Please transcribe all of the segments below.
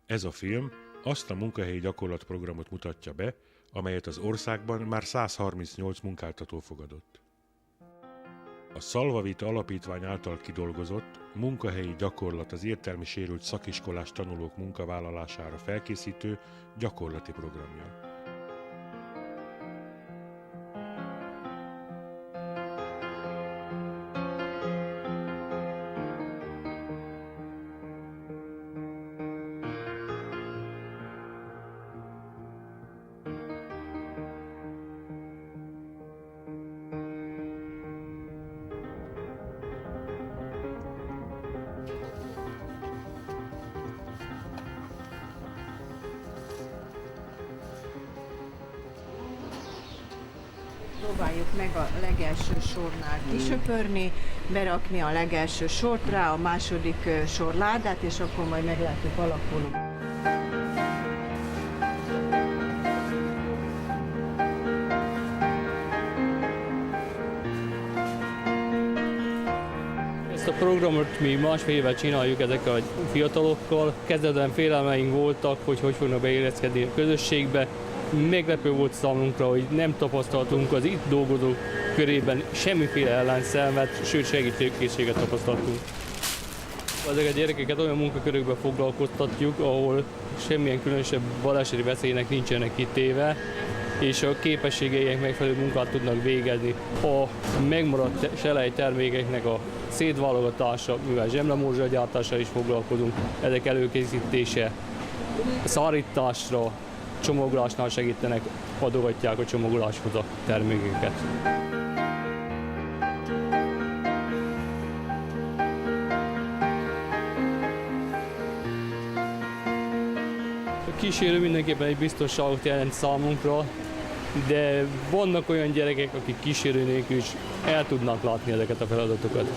Ez a film azt a munkahelyi gyakorlatprogramot mutatja be, amelyet az országban már 138 munkáltató fogadott. A Szalvavita Alapítvány által kidolgozott munkahelyi gyakorlat az értelmi sérült szakiskolás tanulók munkavállalására felkészítő gyakorlati programja. Próbáljuk meg a legelső sornál kisöpörni, berakni a legelső sort rá, a második sor ládát, és akkor majd meglátjuk alakulni. Ezt a programot mi másfél éve csináljuk ezekkel a fiatalokkal. Kezdetben félelmeink voltak, hogy fognak beilleszkedni a közösségbe. Meglepő volt számunkra, hogy nem tapasztaltunk az itt dolgozók körében semmiféle ellenszelmet, sőt segítségkészséget tapasztaltunk. Ezeket a gyerekeket olyan munkakörökben foglalkoztatjuk, ahol semmilyen különösebb baleseti veszélynek nincsenek kitéve, és a képességeik megfelelő munkát tudnak végezni. A megmaradt selejtermékeknek a szétválogatása, mivel zsemlemorzsa gyártással is foglalkozunk, ezek előkészítése, szárításra, csomagolásnál segítenek, adogatják a csomagoláshoz a termékeket. A kísérő mindenképpen egy biztonságot jelent számunkra, de vannak olyan gyerekek, akik kísérő nélkül is el tudnak látni ezeket a feladatokat.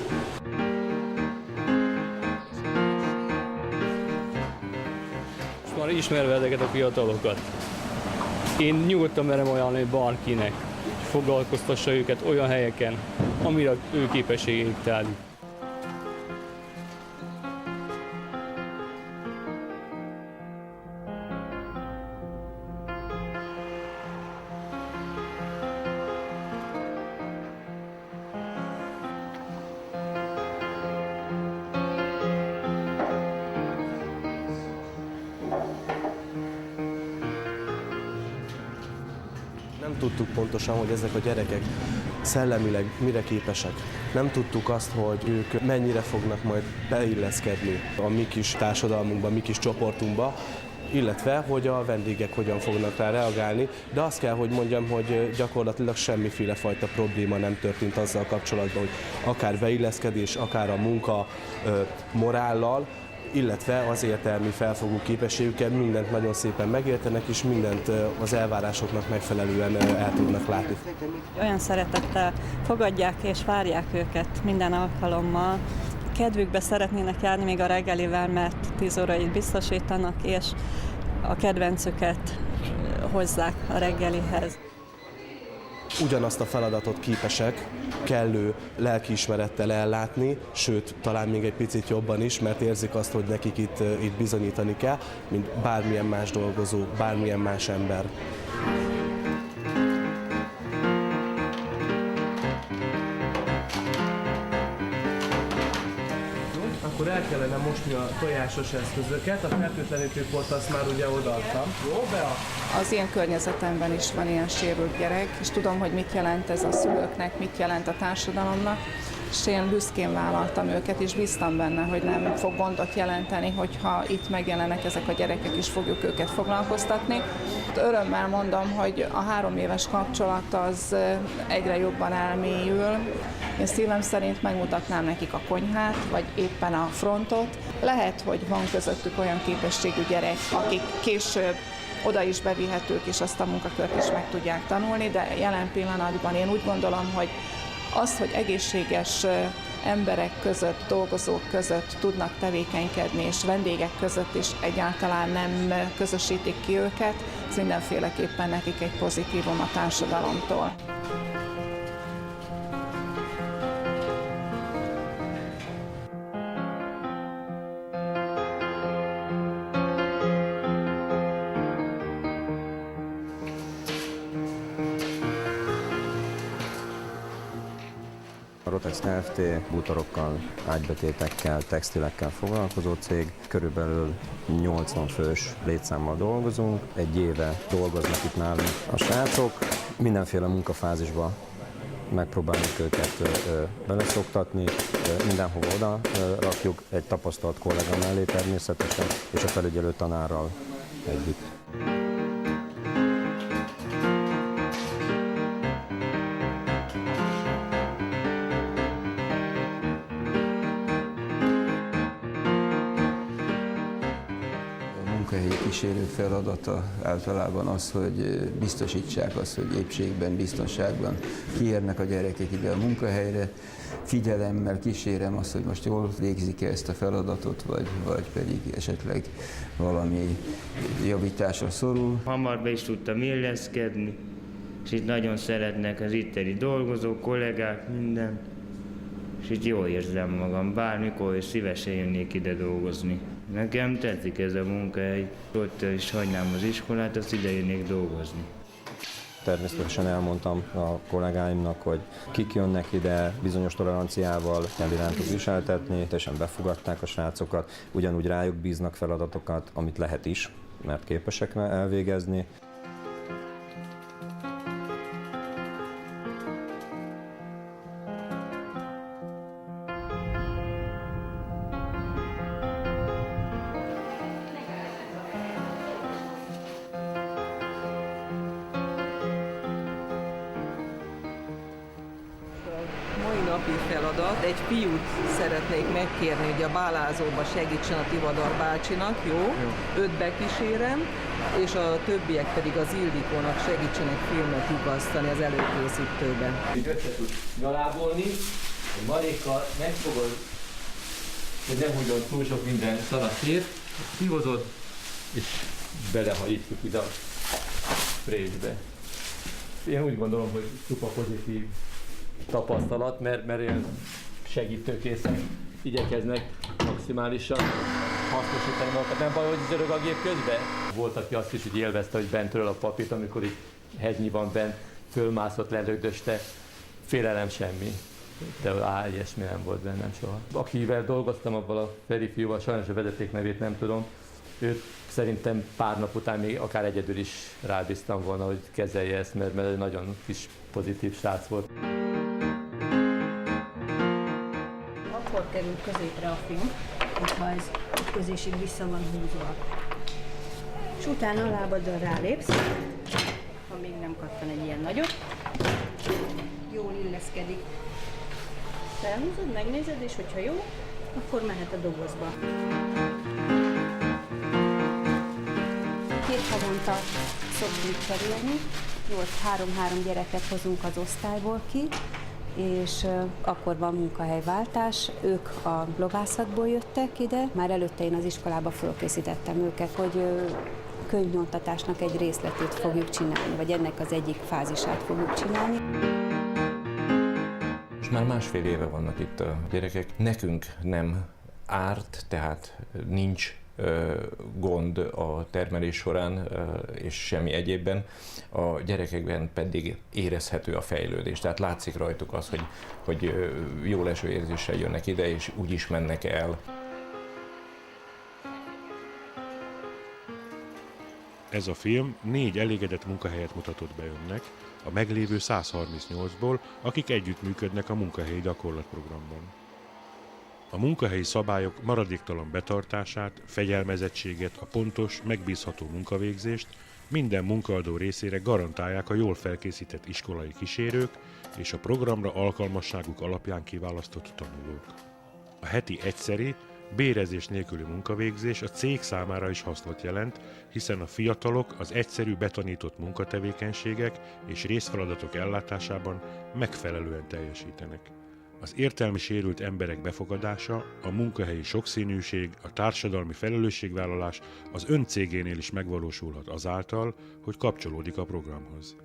Már ismerve ezeket a fiatalokat, én nyugodtan merem ajánlani bárkinek, foglalkoztassa őket olyan helyeken, amire ő képességeik telik. Nem tudtuk pontosan, hogy ezek a gyerekek szellemileg mire képesek. Nem tudtuk azt, hogy ők mennyire fognak majd beilleszkedni a mi kis társadalmunkba, mi kis csoportunkba, illetve, hogy a vendégek hogyan fognak rá reagálni, de azt kell, hogy mondjam, hogy gyakorlatilag semmiféle fajta probléma nem történt azzal kapcsolatban, hogy akár beilleszkedés, akár a munka morállal, illetve az értelmi felfogó képességükkel mindent nagyon szépen megértenek, és mindent az elvárásoknak megfelelően el tudnak látni. Olyan szeretettel fogadják és várják őket minden alkalommal. Kedvükbe szeretnének járni még a reggelivel, mert 10 óraig biztosítanak, és a kedvencüket hozzák a reggelihez. Ugyanazt a feladatot képesek kellő lelkiismerettel ellátni, sőt, talán még egy picit jobban is, mert érzik azt, hogy nekik itt bizonyítani kell, mint bármilyen más dolgozó, bármilyen más ember. Akkor el kellene mosni a tojásos eszközöket, a fertőtlenítőport azt már ugye odaadtam. Jó, Bea? Az én környezetemben is van ilyen sérült gyerek, és tudom, hogy mit jelent ez a szülőknek, mit jelent a társadalomnak, és én büszkén vállaltam őket, és bíztam benne, hogy nem fog gondot jelenteni, hogyha itt megjelennek ezek a gyerekek, és fogjuk őket foglalkoztatni. Örömmel mondom, hogy a 3 éves kapcsolat az egyre jobban elmélyül. Én szívem szerint megmutatnám nekik a konyhát, vagy éppen a frontot. Lehet, hogy van közöttük olyan képességű gyerek, akik később oda is bevihetők, és azt a munkakört is meg tudják tanulni, de jelen pillanatban én úgy gondolom, hogy az, hogy egészséges emberek között, dolgozók között tudnak tevékenykedni, és vendégek között is egyáltalán nem közösítik ki őket, ez mindenféleképpen nekik egy pozitívum a társadalomtól. A Rotex Kft. Bútorokkal, ágybetétekkel, textilekkel foglalkozó cég. Körülbelül 80 fős létszámmal dolgozunk. Egy éve dolgoznak itt nálunk a srácok. Mindenféle munkafázisba megpróbáljuk őket beleszoktatni, mindenhova oda rakjuk, egy tapasztalt kollega mellé természetesen, és a felügyelő tanárral együtt. Munkahelyi kísérők feladata általában az, hogy biztosítsák azt, hogy épségben, biztonságban kiérnek a gyerekek ide a munkahelyre. Figyelemmel kísérem azt, hogy most jól végzik-e ezt a feladatot, vagy pedig esetleg valami javításra szorul. Hamar be is tudtam illeszkedni, és itt nagyon szeretnek az itteni dolgozók, kollégák, minden. És itt jól érzem magam, bármikor és szívesen jönnék ide dolgozni. Nekem tetszik ez a munkahely, ott is hagynám az iskolát, azt ide jönnék dolgozni. Természetesen elmondtam a kollégáimnak, hogy kik jönnek ide bizonyos toleranciával, kell irántuk viseltetni, teljesen befogadták a srácokat, ugyanúgy rájuk bíznak feladatokat, amit lehet is, mert képesek elvégezni. Mai napi feladat, egy fiút szeretnék megkérni, hogy a bálázóba segítsen a Tivadar bácsinak, jó? Őt bekísérem, és a többiek pedig az Ildikónak segítsenek filmet lyukasztani az előkészítőben. Össze tudsz galábolni, hogy Marékkal megfogod, hogy nem hagyod túl sok minden szaraszírt, kihozod, és belehajítjuk ide a spraybe. Én úgy gondolom, hogy csupa pozitív tapasztalat, mert ilyen segítőkészen igyekeznek maximálisan hasznosítani magukat. Nem baj, hogy zörög a gép közben? Volt, aki azt is, hogy élvezte, hogy bentről a papírt, amikor itt hegynyi van bent, fölmászott, lelögdöste, félelem semmi. De ilyesmi nem volt bennem soha. Akivel dolgoztam, abban a Feri fiúval, sajnos a vezeték nevét nem tudom, őt szerintem pár nap után még akár egyedül is rábíztam volna, hogy kezelje ezt, mert egy nagyon kis pozitív srác volt. Akkor kerül középre a film, hogyha ez ütközésig vissza van húzva. És utána a lábaddal rálépsz, ha még nem kattan egy ilyen nagyot. Jól illeszkedik. Felhúzod, megnézed, és hogyha jó, akkor mehet a dobozba. 2 havonta szoktunk cserélni, 8-3 gyereket hozunk az osztályból ki, és akkor van munkahelyváltás. Ők a lovászatból jöttek ide, már előtte én az iskolába fölkészítettem őket, hogy könyvnyomtatásnak egy részletét fogjuk csinálni, vagy ennek az egyik fázisát fogjuk csinálni. Most már másfél éve vannak itt a gyerekek. Nekünk nem árt, tehát nincs gond a termelés során és semmi egyébben, a gyerekekben pedig érezhető a fejlődés. Tehát látszik rajtuk az, hogy jó leső érzéssel jönnek ide, és úgy is mennek el. Ez a film 4 elégedett munkahelyet mutatott be önnek, a meglévő 138-ból, akik együttműködnek a munkahelyi gyakorlatprogramban. A munkahelyi szabályok maradéktalan betartását, fegyelmezettséget, a pontos, megbízható munkavégzést minden munkaadó részére garantálják a jól felkészített iskolai kísérők és a programra alkalmasságuk alapján kiválasztott tanulók. A heti egyszeri, bérezés nélküli munkavégzés a cég számára is hasznot jelent, hiszen a fiatalok az egyszerű betanított munkatevékenységek és részfeladatok ellátásában megfelelően teljesítenek. Az értelmi sérült emberek befogadása, a munkahelyi sokszínűség, a társadalmi felelősségvállalás az ön cégénél is megvalósulhat azáltal, hogy kapcsolódik a programhoz.